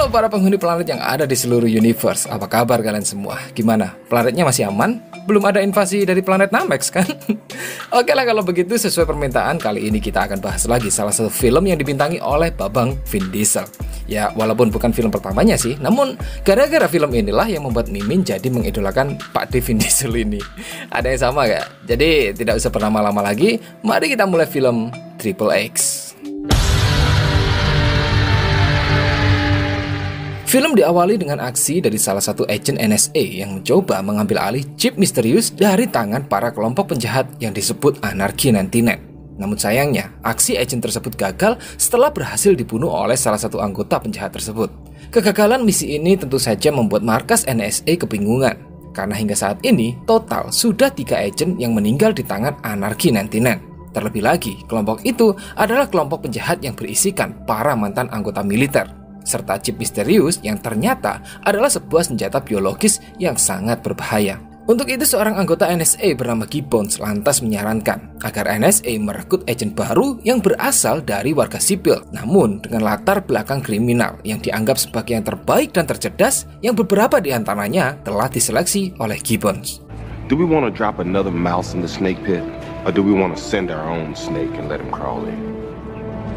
Halo para penghuni planet yang ada di seluruh universe, apa kabar kalian semua? Gimana? Planetnya masih aman? Belum ada invasi dari planet Namex kan? Oke lah kalau begitu, sesuai permintaan, kali ini kita akan bahas lagi salah satu film yang dibintangi oleh Babang Vin Diesel. Ya walaupun bukan film pertamanya sih, namun gara-gara film inilah yang membuat Mimin jadi mengidolakan Pak D. Vin Diesel ini. Ada yang sama gak? Jadi tidak usah berlama-lama lagi, mari kita mulai film Triple X. Film diawali dengan aksi dari salah satu agen NSA yang mencoba mengambil alih chip misterius dari tangan para kelompok penjahat yang disebut Anarchy 99. Namun sayangnya, aksi agen tersebut gagal setelah berhasil dibunuh oleh salah satu anggota penjahat tersebut. Kegagalan misi ini tentu saja membuat markas NSA kebingungan, karena hingga saat ini total sudah 3 agen yang meninggal di tangan Anarchy 99. Terlebih lagi, kelompok itu adalah kelompok penjahat yang berisikan para mantan anggota militer, serta chip misterius yang ternyata adalah sebuah senjata biologis yang sangat berbahaya. Untuk itu seorang anggota NSA bernama Gibbons lantas menyarankan agar NSA merekrut agen baru yang berasal dari warga sipil, namun dengan latar belakang kriminal yang dianggap sebagai yang terbaik dan tercerdas, yang beberapa di antaranya telah diseleksi oleh Gibbons. Do we want to drop another mouse in the snake pit, or do we want to send our own snake and let him crawl in?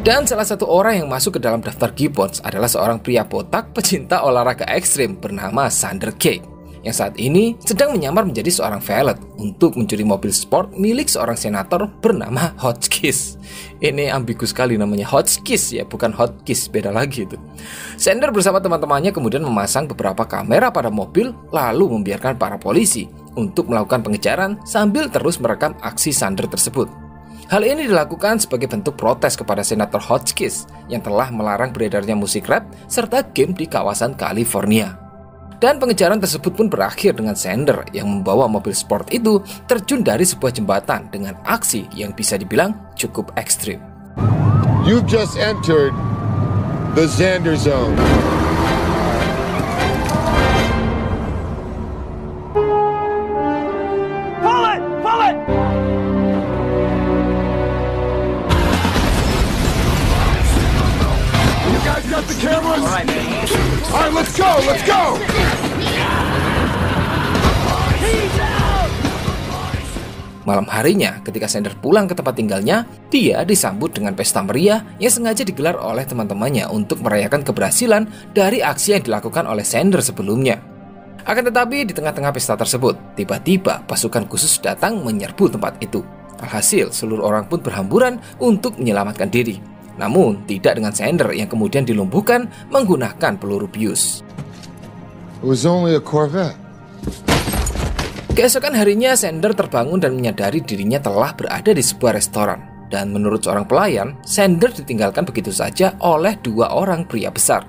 Dan salah satu orang yang masuk ke dalam daftar Gibbons adalah seorang pria botak pecinta olahraga ekstrim bernama Sander Cage, yang saat ini sedang menyamar menjadi seorang valet untuk mencuri mobil sport milik seorang senator bernama Hotchkiss. Ini ambigus sekali namanya Hotchkiss ya, bukan Hotkiss, beda lagi itu. Sander bersama teman-temannya kemudian memasang beberapa kamera pada mobil lalu membiarkan para polisi untuk melakukan pengejaran sambil terus merekam aksi Sander tersebut. Hal ini dilakukan sebagai bentuk protes kepada Senator Hotchkiss yang telah melarang beredarnya musik rap serta game di kawasan California. Dan pengejaran tersebut pun berakhir dengan Sander yang membawa mobil sport itu terjun dari sebuah jembatan dengan aksi yang bisa dibilang cukup ekstrim. You've just entered the Xander Zone. Pull it! Pull it! Got the cameras? All right, man. All right, let's go, let's go! Malam harinya, ketika Sander pulang ke tempat tinggalnya, dia disambut dengan pesta meriah yang sengaja digelar oleh teman-temannya untuk merayakan keberhasilan dari aksi yang dilakukan oleh Sander sebelumnya. Akan tetapi, di tengah-tengah pesta tersebut, tiba-tiba pasukan khusus datang menyerbu tempat itu. Alhasil, seluruh orang pun berhamburan untuk menyelamatkan diri. Namun, tidak dengan Sander yang kemudian dilumpuhkan menggunakan peluru bius. It was only a Corvette. Keesokan harinya, Sander terbangun dan menyadari dirinya telah berada di sebuah restoran. Dan menurut seorang pelayan, Sander ditinggalkan begitu saja oleh 2 orang pria besar.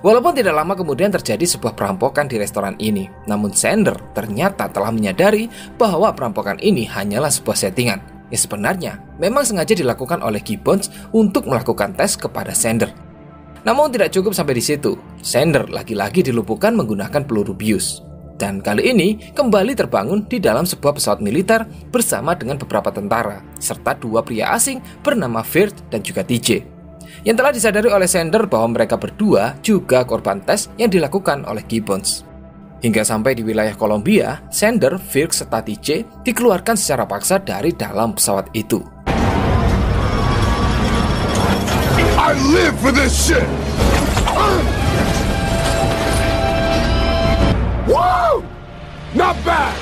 Walaupun tidak lama kemudian terjadi sebuah perampokan di restoran ini, namun Sander ternyata telah menyadari bahwa perampokan ini hanyalah sebuah settingan yang sebenarnya memang sengaja dilakukan oleh Gibbons untuk melakukan tes kepada Sander. Namun tidak cukup sampai di situ, Sander lagi-lagi dilumpuhkan menggunakan peluru bius. Dan kali ini kembali terbangun di dalam sebuah pesawat militer bersama dengan beberapa tentara, serta 2 pria asing bernama Firth dan juga TJ. Yang telah disadari oleh Sander bahwa mereka berdua juga korban tes yang dilakukan oleh Gibbons. Hingga sampai di wilayah Kolombia, Sander, Firth, serta TJ dikeluarkan secara paksa dari dalam pesawat itu. I live for this shit! Whoa! Not bad!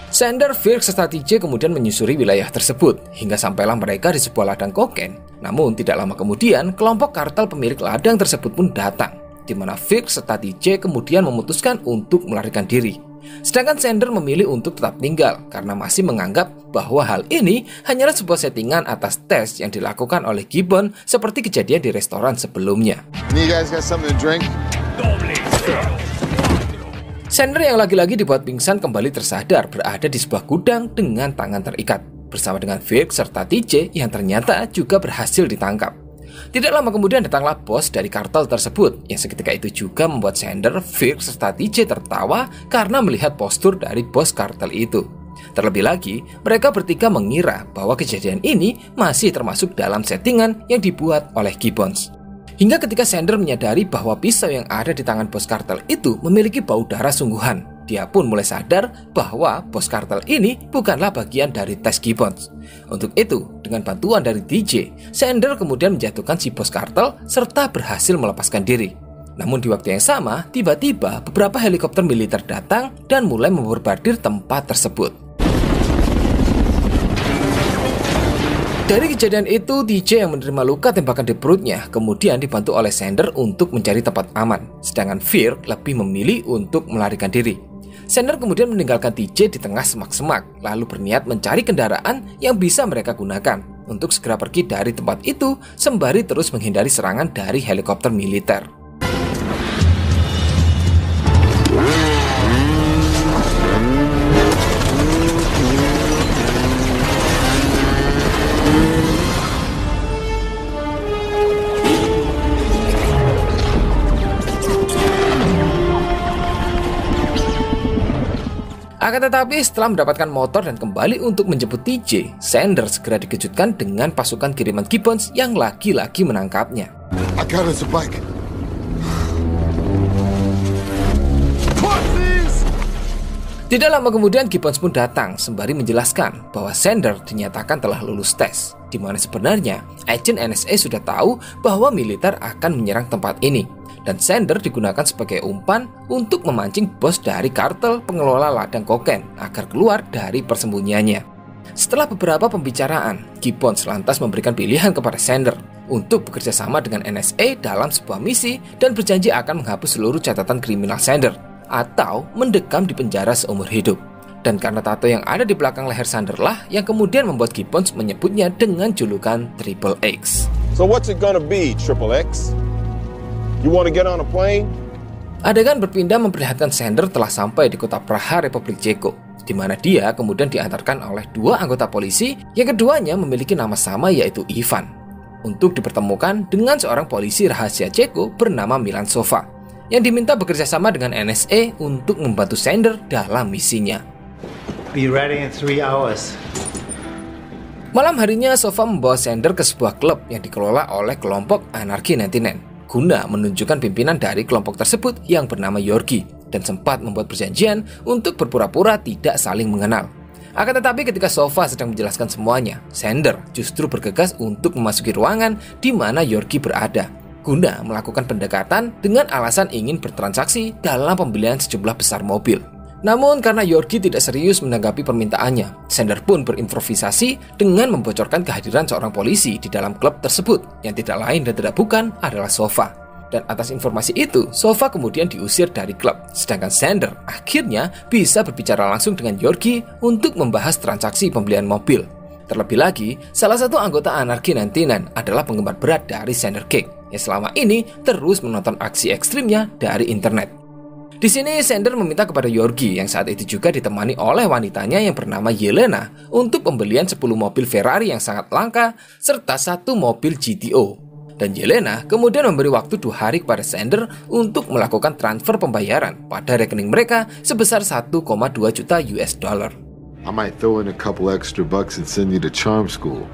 Sander, Firth, serta TJ kemudian menyusuri wilayah tersebut hingga sampailah mereka di sebuah ladang kokain. Namun tidak lama kemudian, kelompok kartel pemilik ladang tersebut pun datang, di mana Firth serta TJ kemudian memutuskan untuk melarikan diri. Sedangkan Sander memilih untuk tetap tinggal karena masih menganggap bahwa hal ini hanyalah sebuah settingan atas tes yang dilakukan oleh Gibbons seperti kejadian di restoran sebelumnya. You guys got something to drink? Sander yang lagi-lagi dibuat pingsan kembali tersadar berada di sebuah gudang dengan tangan terikat, bersama dengan Firth serta TJ yang ternyata juga berhasil ditangkap. Tidak lama kemudian datanglah bos dari kartel tersebut yang seketika itu juga membuat Sander, Firth, serta TJ tertawa karena melihat postur dari bos kartel itu. Terlebih lagi, mereka bertiga mengira bahwa kejadian ini masih termasuk dalam settingan yang dibuat oleh Gibbons. Hingga ketika Sander menyadari bahwa pisau yang ada di tangan bos kartel itu memiliki bau darah sungguhan, dia pun mulai sadar bahwa bos kartel ini bukanlah bagian dari tes Gibbons. Untuk itu, dengan bantuan dari DJ, Sander kemudian menjatuhkan si bos kartel serta berhasil melepaskan diri. Namun di waktu yang sama, tiba-tiba beberapa helikopter militer datang dan mulai membombardir tempat tersebut. Dari kejadian itu, DJ yang menerima luka tembakan di perutnya kemudian dibantu oleh Sander untuk mencari tempat aman, sedangkan Fear lebih memilih untuk melarikan diri. Sander kemudian meninggalkan DJ di tengah semak-semak, lalu berniat mencari kendaraan yang bisa mereka gunakan untuk segera pergi dari tempat itu, sembari terus menghindari serangan dari helikopter militer. Akan tetapi setelah mendapatkan motor dan kembali untuk menjemput TJ, Sander segera dikejutkan dengan pasukan kiriman Gibbons yang lagi-lagi menangkapnya. I got his bike. Tidak lama kemudian Gibbons pun datang sembari menjelaskan bahwa Sander dinyatakan telah lulus tes, di mana sebenarnya agen NSA sudah tahu bahwa militer akan menyerang tempat ini. Dan Sander digunakan sebagai umpan untuk memancing bos dari kartel pengelola ladang kokain agar keluar dari persembunyiannya. Setelah beberapa pembicaraan, Gibbons lantas memberikan pilihan kepada Sander untuk bekerja sama dengan NSA dalam sebuah misi dan berjanji akan menghapus seluruh catatan kriminal Sander atau mendekam di penjara seumur hidup. Dan karena tato yang ada di belakang leher Sander lah yang kemudian membuat Gibbons menyebutnya dengan julukan Triple X. So what's it gonna be, Triple X? You wanna get on a plane? Adegan berpindah memperlihatkan Sander telah sampai di kota Praha, Republik Ceko, di mana dia kemudian diantarkan oleh dua anggota polisi yang keduanya memiliki nama sama yaitu Ivan, untuk dipertemukan dengan seorang polisi rahasia Ceko bernama Milan Sova, yang diminta bekerja sama dengan NSA untuk membantu Sander dalam misinya. Be ready in 3 hours. Malam harinya, Sova membawa Sander ke sebuah klub yang dikelola oleh kelompok Anarchy 99 guna menunjukkan pimpinan dari kelompok tersebut yang bernama Yorgi, dan sempat membuat perjanjian untuk berpura-pura tidak saling mengenal. Akan tetapi ketika Sova sedang menjelaskan semuanya, Sander justru bergegas untuk memasuki ruangan di mana Yorgi berada, guna melakukan pendekatan dengan alasan ingin bertransaksi dalam pembelian sejumlah besar mobil. Namun karena Yorgi tidak serius menanggapi permintaannya, Sander pun berimprovisasi dengan membocorkan kehadiran seorang polisi di dalam klub tersebut yang tidak lain dan tidak bukan adalah Sova. Dan atas informasi itu, Sova kemudian diusir dari klub, sedangkan Sander akhirnya bisa berbicara langsung dengan Yorgi untuk membahas transaksi pembelian mobil. Terlebih lagi, salah satu anggota Anarchy 99 adalah penggemar berat dari Sander Cake yang selama ini terus menonton aksi ekstrimnya dari internet. Di sini Sander meminta kepada Yorgi yang saat itu juga ditemani oleh wanitanya yang bernama Yelena untuk pembelian 10 mobil Ferrari yang sangat langka serta 1 mobil GTO. Dan Yelena kemudian memberi waktu 2 hari kepada Sander untuk melakukan transfer pembayaran pada rekening mereka sebesar 1,2 juta US dollar. I might throw in a couple extra bucks and send you to charm school.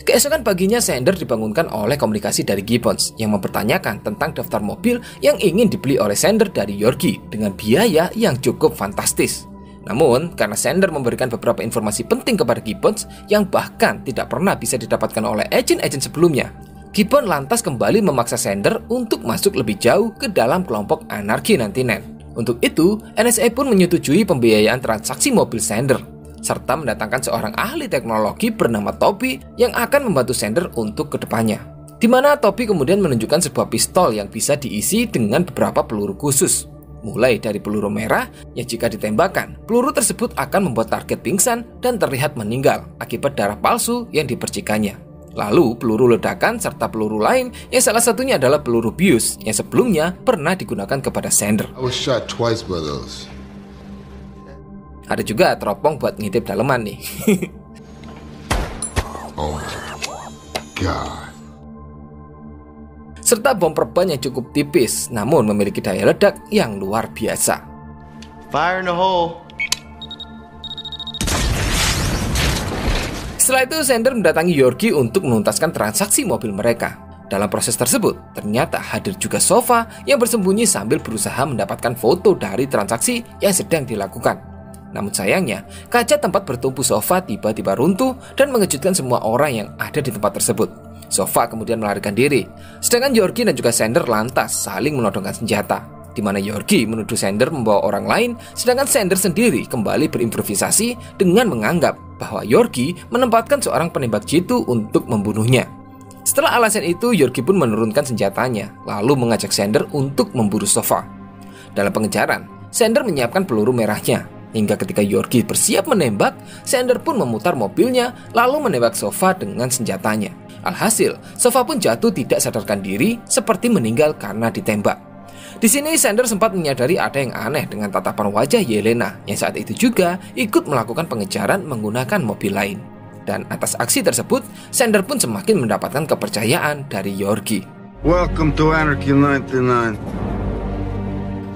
Keesokan paginya, Sander dibangunkan oleh komunikasi dari Gibbons yang mempertanyakan tentang daftar mobil yang ingin dibeli oleh Sander dari Yorgi dengan biaya yang cukup fantastis. Namun, karena Sander memberikan beberapa informasi penting kepada Gibbons yang bahkan tidak pernah bisa didapatkan oleh agen-agen sebelumnya, Gibbons lantas kembali memaksa Sander untuk masuk lebih jauh ke dalam kelompok Anarchy 99. Untuk itu, NSA pun menyetujui pembiayaan transaksi mobil Sander, serta mendatangkan seorang ahli teknologi bernama Toby yang akan membantu Sander untuk kedepannya. Di mana Toby kemudian menunjukkan sebuah pistol yang bisa diisi dengan beberapa peluru khusus. Mulai dari peluru merah yang jika ditembakkan, peluru tersebut akan membuat target pingsan dan terlihat meninggal akibat darah palsu yang dipercikannya. Lalu peluru ledakan serta peluru lain yang salah satunya adalah peluru bius yang sebelumnya pernah digunakan kepada Sander. I was shot twice by those. Ada juga teropong buat ngintip daleman nih. Oh my God. Serta bom perban yang cukup tipis namun memiliki daya ledak yang luar biasa. Fire in the hole. Setelah itu Sander mendatangi Yorgi untuk menuntaskan transaksi mobil mereka. Dalam proses tersebut, ternyata hadir juga Sova yang bersembunyi sambil berusaha mendapatkan foto dari transaksi yang sedang dilakukan. Namun sayangnya, kaca tempat bertumpu Sova tiba-tiba runtuh dan mengejutkan semua orang yang ada di tempat tersebut. Sova kemudian melarikan diri, sedangkan Yorgi dan juga Sander lantas saling menodongkan senjata, di mana Yorgi menuduh Sander membawa orang lain, sedangkan Sander sendiri kembali berimprovisasi dengan menganggap bahwa Yorgi menempatkan seorang penembak jitu untuk membunuhnya. Setelah alasan itu, Yorgi pun menurunkan senjatanya, lalu mengajak Sander untuk memburu Sova. Dalam pengejaran, Sander menyiapkan peluru merahnya, hingga ketika Yorgi bersiap menembak, Sander pun memutar mobilnya, lalu menembak Sova dengan senjatanya. Alhasil, Sova pun jatuh tidak sadarkan diri, seperti meninggal karena ditembak. Di sini Sander sempat menyadari ada yang aneh dengan tatapan wajah Yelena, yang saat itu juga ikut melakukan pengejaran menggunakan mobil lain. Dan atas aksi tersebut, Sander pun semakin mendapatkan kepercayaan dari Yorgi. Welcome to Anarchy 99.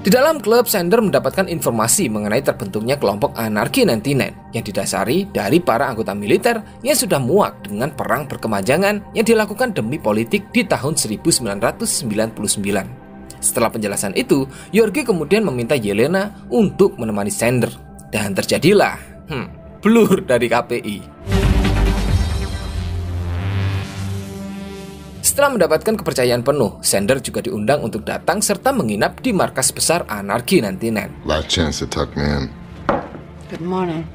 Di dalam klub, Sander mendapatkan informasi mengenai terbentuknya kelompok Anarchy 99 yang didasari dari para anggota militer yang sudah muak dengan perang berkepanjangan yang dilakukan demi politik di tahun 1999. Setelah penjelasan itu, Yorgi kemudian meminta Yelena untuk menemani Sander. Dan terjadilah blur dari KPI. Setelah mendapatkan kepercayaan penuh, Sander juga diundang untuk datang serta menginap di markas besar Anarchy 99. Last chance to tuck me in. Good morning.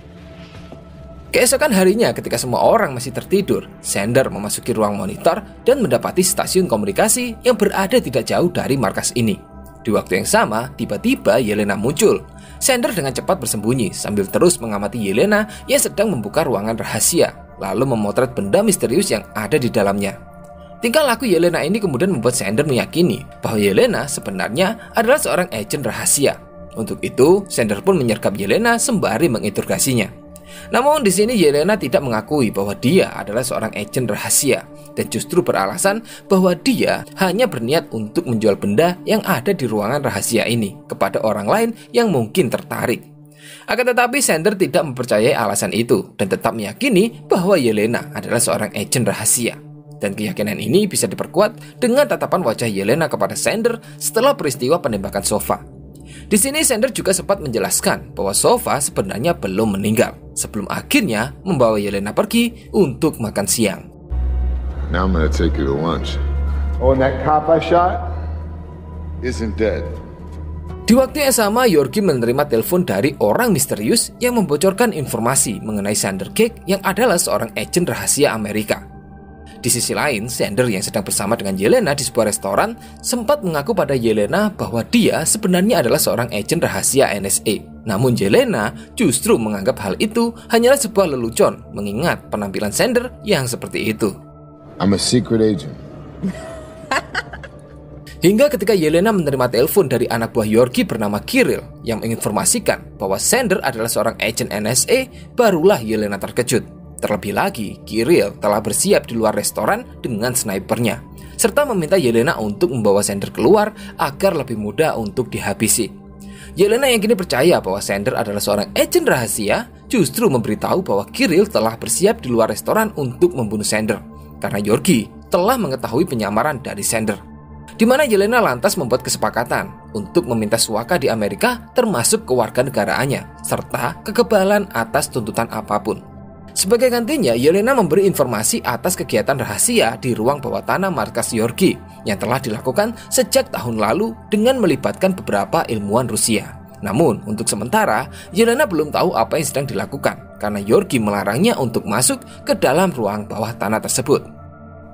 Keesokan harinya ketika semua orang masih tertidur, Sander memasuki ruang monitor dan mendapati stasiun komunikasi yang berada tidak jauh dari markas ini. Di waktu yang sama, tiba-tiba Yelena muncul. Sander dengan cepat bersembunyi sambil terus mengamati Yelena yang sedang membuka ruangan rahasia, lalu memotret benda misterius yang ada di dalamnya. Tingkah laku Yelena ini kemudian membuat Sander meyakini bahwa Yelena sebenarnya adalah seorang agen rahasia. Untuk itu, Sander pun menyergap Yelena sembari menginterogasinya. Namun di sini Yelena tidak mengakui bahwa dia adalah seorang agen rahasia dan justru beralasan bahwa dia hanya berniat untuk menjual benda yang ada di ruangan rahasia ini kepada orang lain yang mungkin tertarik. Akan tetapi Sander tidak mempercayai alasan itu dan tetap meyakini bahwa Yelena adalah seorang agen rahasia. Dan keyakinan ini bisa diperkuat dengan tatapan wajah Yelena kepada Sander setelah peristiwa penembakan Sova. Di sini Sander juga sempat menjelaskan bahwa Sova sebenarnya belum meninggal sebelum akhirnya membawa Yelena pergi untuk makan siang. Now I'm gonna take you to lunch. Oh, and that cop I shot isn't dead. Di waktu yang sama, Yorgi menerima telepon dari orang misterius yang membocorkan informasi mengenai Sander Keck yang adalah seorang agen rahasia Amerika. Di sisi lain, Sander yang sedang bersama dengan Yelena di sebuah restoran sempat mengaku pada Yelena bahwa dia sebenarnya adalah seorang agen rahasia NSA. Namun Yelena justru menganggap hal itu hanyalah sebuah lelucon mengingat penampilan Sander yang seperti itu. I'm a secret agent. Hingga ketika Yelena menerima telepon dari anak buah Yorgi bernama Kirill yang menginformasikan bahwa Sander adalah seorang agen NSA, barulah Yelena terkejut. Terlebih lagi, Kirill telah bersiap di luar restoran dengan snipernya, serta meminta Yelena untuk membawa Sander keluar agar lebih mudah untuk dihabisi. Yelena yang kini percaya bahwa Sander adalah seorang agen rahasia, justru memberitahu bahwa Kirill telah bersiap di luar restoran untuk membunuh Sander, karena Yorgi telah mengetahui penyamaran dari Sander. Di mana Yelena lantas membuat kesepakatan untuk meminta suaka di Amerika termasuk kewarganegaraannya, serta kekebalan atas tuntutan apapun. Sebagai gantinya, Yelena memberi informasi atas kegiatan rahasia di ruang bawah tanah markas Yorgi yang telah dilakukan sejak tahun lalu dengan melibatkan beberapa ilmuwan Rusia. Namun, untuk sementara, Yelena belum tahu apa yang sedang dilakukan karena Yorgi melarangnya untuk masuk ke dalam ruang bawah tanah tersebut.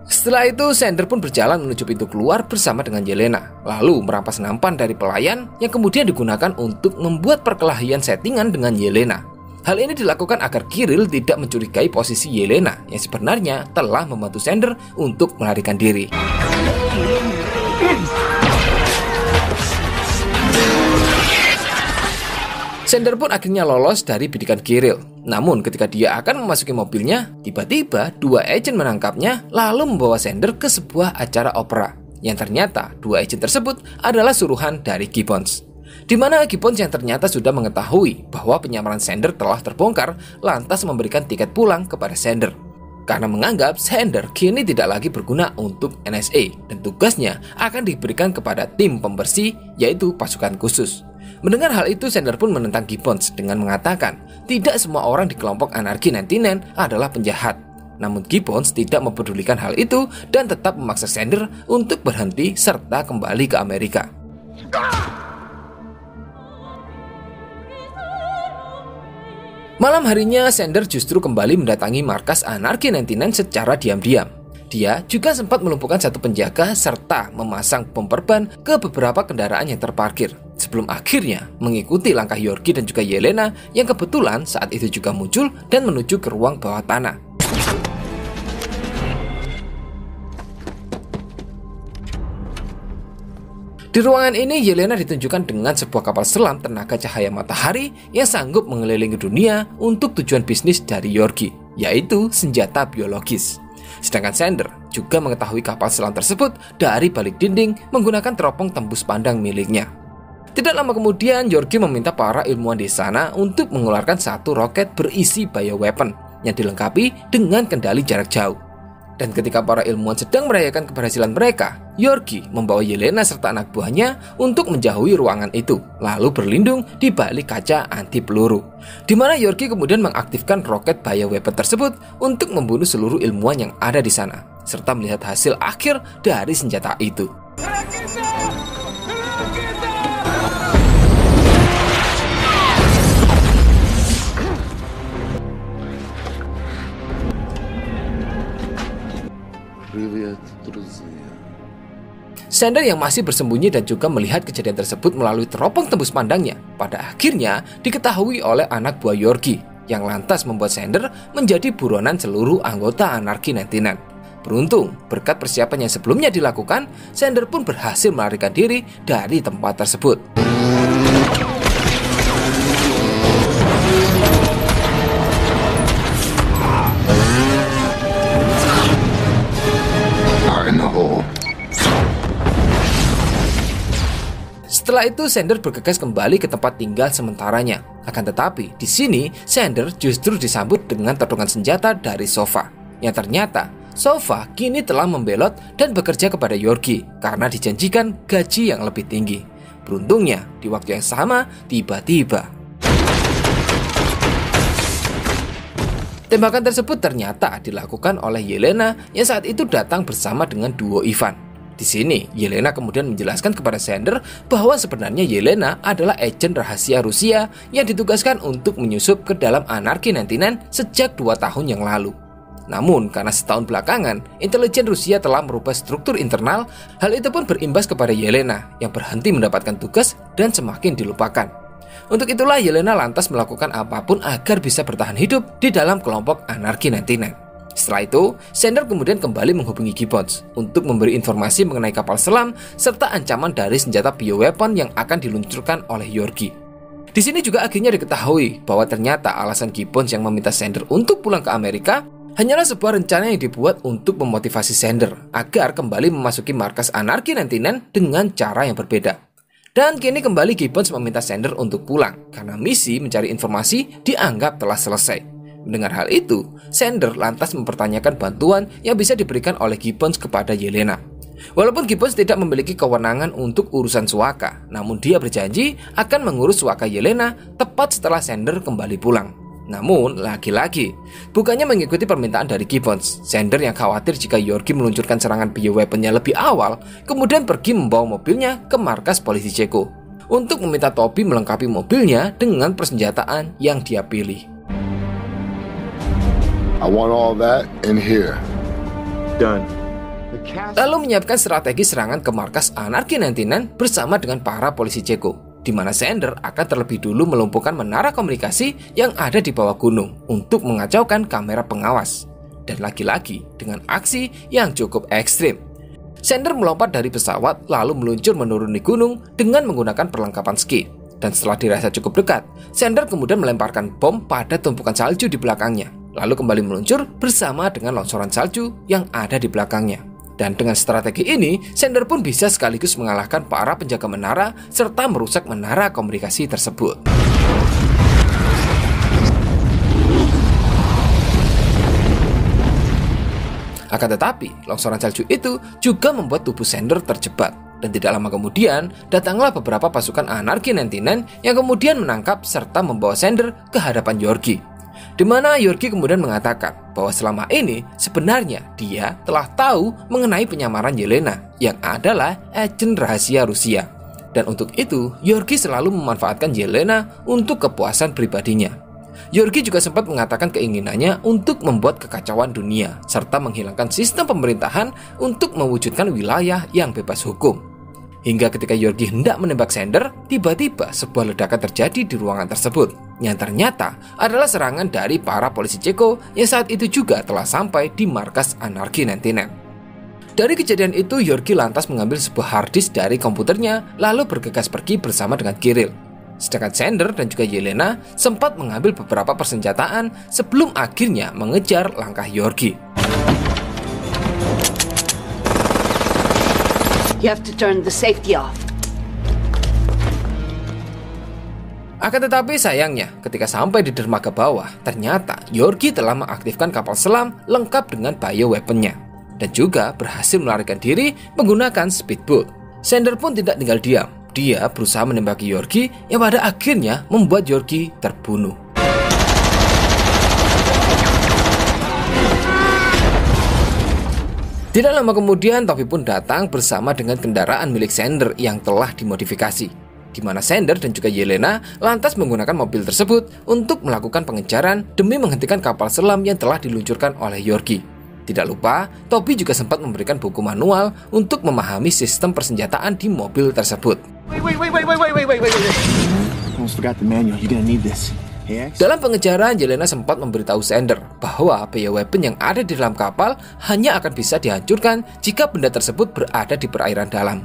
Setelah itu, Sander pun berjalan menuju pintu keluar bersama dengan Yelena, lalu merampas nampan dari pelayan yang kemudian digunakan untuk membuat perkelahian settingan dengan Yelena. Hal ini dilakukan agar Kirill tidak mencurigai posisi Yelena yang sebenarnya telah membantu Sander untuk melarikan diri. Sander pun akhirnya lolos dari bidikan Kirill. Namun ketika dia akan memasuki mobilnya, tiba-tiba dua agen menangkapnya lalu membawa Sander ke sebuah acara opera. Yang ternyata dua agen tersebut adalah suruhan dari Gibbons. Di mana Gibbons yang ternyata sudah mengetahui bahwa penyamaran Sander telah terbongkar, lantas memberikan tiket pulang kepada Sander. karena menganggap Sander kini tidak lagi berguna untuk NSA dan tugasnya akan diberikan kepada tim pembersih, yaitu pasukan khusus. Mendengar hal itu, Sander pun menentang Gibbons dengan mengatakan tidak semua orang di kelompok Anarchy 99 adalah penjahat. Namun Gibbons tidak mempedulikan hal itu dan tetap memaksa Sander untuk berhenti serta kembali ke Amerika. Malam harinya, Sander justru kembali mendatangi markas Anarchy 99 secara diam-diam. Dia juga sempat melumpuhkan satu penjaga serta memasang bom perban ke beberapa kendaraan yang terparkir, sebelum akhirnya mengikuti langkah Yorkie dan juga Yelena yang kebetulan saat itu juga muncul dan menuju ke ruang bawah tanah. Di ruangan ini, Yelena ditunjukkan dengan sebuah kapal selam tenaga cahaya matahari yang sanggup mengelilingi dunia untuk tujuan bisnis dari Yorkie, yaitu senjata biologis. Sedangkan Sander juga mengetahui kapal selam tersebut dari balik dinding menggunakan teropong tembus pandang miliknya. Tidak lama kemudian, Yorkie meminta para ilmuwan di sana untuk mengeluarkan satu roket berisi bioweapon yang dilengkapi dengan kendali jarak jauh. Dan ketika para ilmuwan sedang merayakan keberhasilan mereka, Yorkie membawa Yelena serta anak buahnya untuk menjauhi ruangan itu, lalu berlindung di balik kaca anti peluru. Di mana Yorkie kemudian mengaktifkan roket bioweapon tersebut untuk membunuh seluruh ilmuwan yang ada di sana, serta melihat hasil akhir dari senjata itu. Sander yang masih bersembunyi dan juga melihat kejadian tersebut melalui teropong tembus pandangnya, pada akhirnya diketahui oleh anak buah Yorkie, yang lantas membuat Sander menjadi buronan seluruh anggota Anarchy 99. Beruntung, berkat persiapan yang sebelumnya dilakukan, Sander pun berhasil melarikan diri dari tempat tersebut. Setelah itu, Sander bergegas kembali ke tempat tinggal sementaranya. Akan tetapi, di sini Sander justru disambut dengan todongan senjata dari Sova. Yang ternyata, Sova kini telah membelot dan bekerja kepada Yorkie karena dijanjikan gaji yang lebih tinggi. Beruntungnya, di waktu yang sama, tiba-tiba tembakan tersebut ternyata dilakukan oleh Yelena yang saat itu datang bersama dengan duo Ivan. Di sini, Yelena kemudian menjelaskan kepada Sander bahwa sebenarnya Yelena adalah agen rahasia Rusia yang ditugaskan untuk menyusup ke dalam Anarchy 99 sejak 2 tahun yang lalu. Namun, karena setahun belakangan, intelijen Rusia telah merubah struktur internal, hal itu pun berimbas kepada Yelena yang berhenti mendapatkan tugas dan semakin dilupakan. Untuk itulah Yelena lantas melakukan apapun agar bisa bertahan hidup di dalam kelompok Anarchy 99. Setelah itu, Sander kemudian kembali menghubungi Gibbons untuk memberi informasi mengenai kapal selam serta ancaman dari senjata bioweapon yang akan diluncurkan oleh Yorkie. Di sini juga akhirnya diketahui bahwa ternyata alasan Gibbons yang meminta Sander untuk pulang ke Amerika hanyalah sebuah rencana yang dibuat untuk memotivasi Sander agar kembali memasuki markas Anarchy 99 dengan cara yang berbeda. Dan kini kembali Gibbons meminta Sander untuk pulang karena misi mencari informasi dianggap telah selesai. Mendengar hal itu, Sander lantas mempertanyakan bantuan yang bisa diberikan oleh Gibbons kepada Yelena. Walaupun Gibbons tidak memiliki kewenangan untuk urusan Suaka, namun dia berjanji akan mengurus Suaka Yelena tepat setelah Sander kembali pulang. Namun, lagi-lagi, bukannya mengikuti permintaan dari Gibbons, Sander yang khawatir jika Yorkie meluncurkan serangan bioweaponnya lebih awal, kemudian pergi membawa mobilnya ke markas polisi Ceko untuk meminta Toby melengkapi mobilnya dengan persenjataan yang dia pilih. I want all that in here. Done. Lalu menyiapkan strategi serangan ke markas Anarchy 99 bersama dengan para polisi Ceko, di mana Sander akan terlebih dulu melumpuhkan menara komunikasi yang ada di bawah gunung untuk mengacaukan kamera pengawas. Dan lagi-lagi dengan aksi yang cukup ekstrim. Sander melompat dari pesawat lalu meluncur menuruni gunung dengan menggunakan perlengkapan ski. Dan setelah dirasa cukup dekat, Sander kemudian melemparkan bom pada tumpukan salju di belakangnya, lalu kembali meluncur bersama dengan longsoran salju yang ada di belakangnya. Dan dengan strategi ini, Sander pun bisa sekaligus mengalahkan para penjaga menara serta merusak menara komunikasi tersebut. Akan tetapi, longsoran salju itu juga membuat tubuh Sander terjebak. Dan tidak lama kemudian, datanglah beberapa pasukan Anarchy 99 yang kemudian menangkap serta membawa Sander ke hadapan Yorgi. Di mana Yorgi kemudian mengatakan bahwa selama ini sebenarnya dia telah tahu mengenai penyamaran Yelena yang adalah agen rahasia Rusia. Dan untuk itu, Yorgi selalu memanfaatkan Yelena untuk kepuasan pribadinya. Yorgi juga sempat mengatakan keinginannya untuk membuat kekacauan dunia serta menghilangkan sistem pemerintahan untuk mewujudkan wilayah yang bebas hukum. Hingga ketika Yorgi hendak menembak Sander, tiba-tiba sebuah ledakan terjadi di ruangan tersebut. Yang ternyata adalah serangan dari para polisi Ceko yang saat itu juga telah sampai di markas Anarchy 99. Dari kejadian itu, Yorgi lantas mengambil sebuah harddisk dari komputernya lalu bergegas pergi bersama dengan Kirill. Sedangkan Sander dan juga Yelena sempat mengambil beberapa persenjataan sebelum akhirnya mengejar langkah Yorgi. You have to turn the safety off. Akan tetapi sayangnya, ketika sampai di dermaga bawah, ternyata Yorgi telah mengaktifkan kapal selam lengkap dengan bioweaponnya dan juga berhasil melarikan diri menggunakan speedboat. Sander pun tidak tinggal diam. Dia berusaha menembaki Yorgi yang pada akhirnya membuat Yorgi terbunuh. Tidak lama kemudian, Toby pun datang bersama dengan kendaraan milik Sander yang telah dimodifikasi, di mana Sander dan juga Yelena lantas menggunakan mobil tersebut untuk melakukan pengejaran demi menghentikan kapal selam yang telah diluncurkan oleh Yorgi. Tidak lupa, Toby juga sempat memberikan buku manual untuk memahami sistem persenjataan di mobil tersebut. Dalam pengejaran, Yelena sempat memberitahu Sander bahwa bioweapon yang ada di dalam kapal hanya akan bisa dihancurkan jika benda tersebut berada di perairan dalam.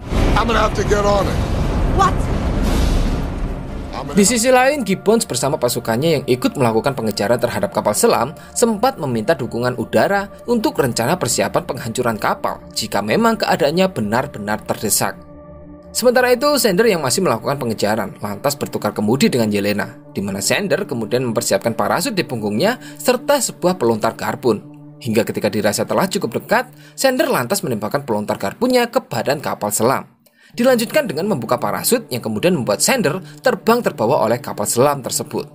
Di sisi lain, Gibbons bersama pasukannya yang ikut melakukan pengejaran terhadap kapal selam sempat meminta dukungan udara untuk rencana persiapan penghancuran kapal jika memang keadaannya benar-benar terdesak. Sementara itu, Sander yang masih melakukan pengejaran lantas bertukar kemudi dengan Yelena, di mana Sander kemudian mempersiapkan parasut di punggungnya serta sebuah pelontar garpun. Hingga ketika dirasa telah cukup dekat, Sander lantas menembakkan pelontar garpunnya ke badan kapal selam. Dilanjutkan dengan membuka parasut yang kemudian membuat Sander terbang terbawa oleh kapal selam tersebut.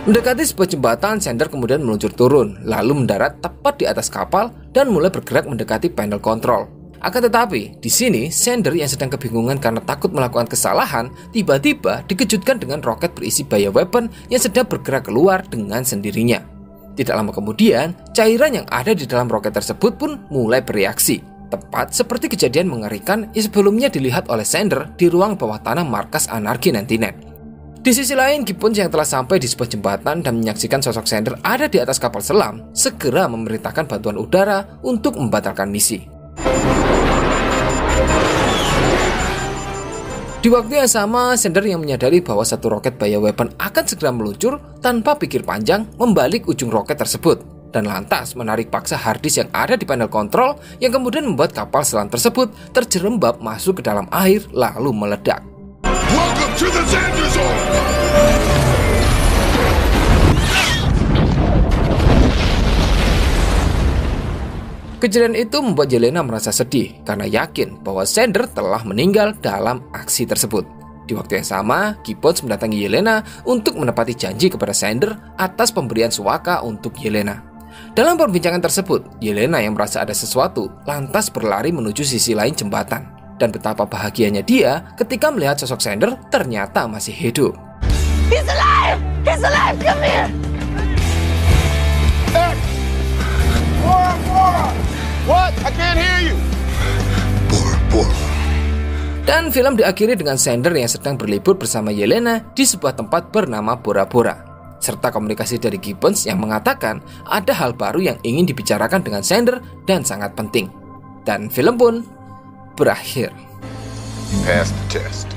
Mendekati sebuah jembatan, Sander kemudian meluncur turun, lalu mendarat tepat di atas kapal dan mulai bergerak mendekati panel kontrol. Akan tetapi, di sini Sander yang sedang kebingungan karena takut melakukan kesalahan, tiba-tiba dikejutkan dengan roket berisi bioweapon yang sedang bergerak keluar dengan sendirinya. Tidak lama kemudian, cairan yang ada di dalam roket tersebut pun mulai bereaksi, tepat seperti kejadian mengerikan yang sebelumnya dilihat oleh Sander di ruang bawah tanah markas Anarchy 99. Di sisi lain, Gibbons yang telah sampai di sebuah jembatan dan menyaksikan sosok Sander ada di atas kapal selam, segera memerintahkan bantuan udara untuk membatalkan misi. Di waktu yang sama, Sander yang menyadari bahwa satu roket bioweapon akan segera meluncur tanpa pikir panjang membalik ujung roket tersebut dan lantas menarik paksa harddisk yang ada di panel kontrol yang kemudian membuat kapal selam tersebut terjerembab masuk ke dalam air lalu meledak. Welcome to the Xander Zone! Kejadian itu membuat Yelena merasa sedih karena yakin bahwa Sander telah meninggal dalam aksi tersebut. Di waktu yang sama, Gibbons mendatangi Yelena untuk menepati janji kepada Sander atas pemberian suaka untuk Yelena. Dalam perbincangan tersebut, Yelena yang merasa ada sesuatu lantas berlari menuju sisi lain jembatan. Dan betapa bahagianya dia ketika melihat sosok Sander ternyata masih hidup. He's alive! He's alive! Come here! Hey! Bora! What? I can't hear you! Bora. Dan film diakhiri dengan Sander yang sedang berlibur bersama Yelena di sebuah tempat bernama Bora Bora, serta komunikasi dari Gibbons yang mengatakan ada hal baru yang ingin dibicarakan dengan Sander dan sangat penting. Dan film pun berakhir. Pass the test.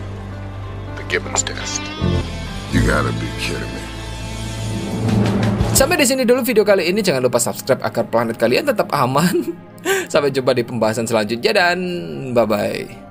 The Gibbons test. You gotta be kidding me. Sampai di sini dulu video kali ini. Jangan lupa subscribe agar planet kalian tetap aman. Sampai jumpa di pembahasan selanjutnya dan bye-bye.